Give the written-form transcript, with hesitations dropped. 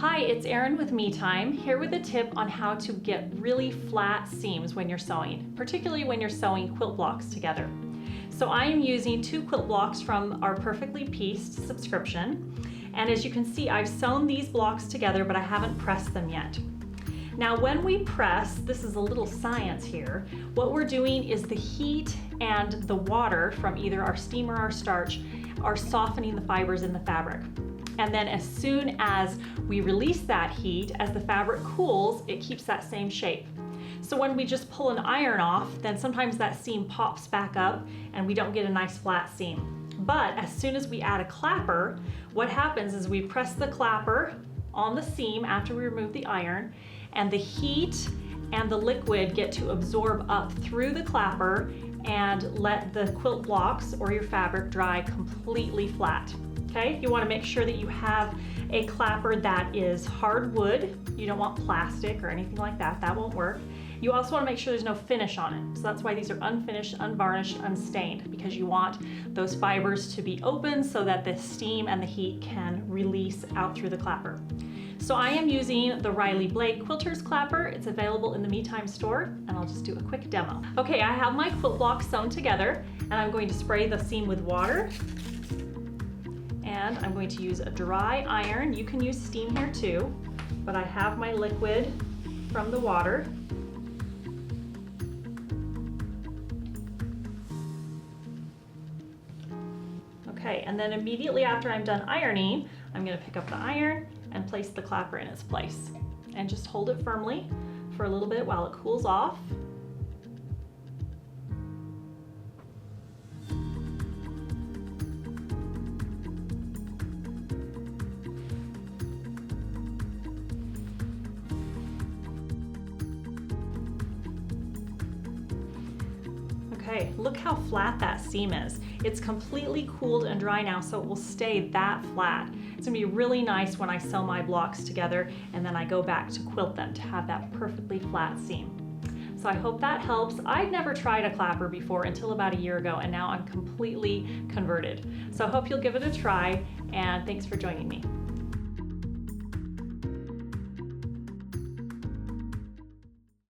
Hi, it's Erin with Me Time, here with a tip on how to get really flat seams when you're sewing, particularly when you're sewing quilt blocks together. So I am using 2 quilt blocks from our Perfectly Pieced subscription, and as you can see, I've sewn these blocks together, but I haven't pressed them yet. Now when we press, this is a little science here, what we're doing is the heat and the water from either our steam or our starch are softening the fibers in the fabric. And then as soon as we release that heat, as the fabric cools, it keeps that same shape. So when we just pull an iron off, then sometimes that seam pops back up and we don't get a nice flat seam. But as soon as we add a clapper, what happens is we press the clapper on the seam after we remove the iron, and the heat and the liquid get to absorb up through the clapper and let the quilt blocks or your fabric dry completely flat. Okay, you want to make sure that you have a clapper that is hardwood. You don't want plastic or anything like that. That won't work. You also want to make sure there's no finish on it. So that's why these are unfinished, unvarnished, unstained, because you want those fibers to be open so that the steam and the heat can release out through the clapper. So I am using the Riley Blake Quilters Clapper. It's available in the Me Time store, and I'll just do a quick demo. Okay, I have my quilt blocks sewn together, and I'm going to spray the seam with water. And I'm going to use a dry iron. You can use steam here too, but I have my liquid from the water. Okay, and then immediately after I'm done ironing, I'm going to pick up the iron and place the clapper in its place. And just hold it firmly for a little bit while it cools off. Okay, look how flat that seam is. It's completely cooled and dry now, so it will stay that flat. It's gonna be really nice when I sew my blocks together and then I go back to quilt them to have that perfectly flat seam. So I hope that helps. I'd never tried a clapper before until about a year ago, and now I'm completely converted. So I hope you'll give it a try, and thanks for joining me.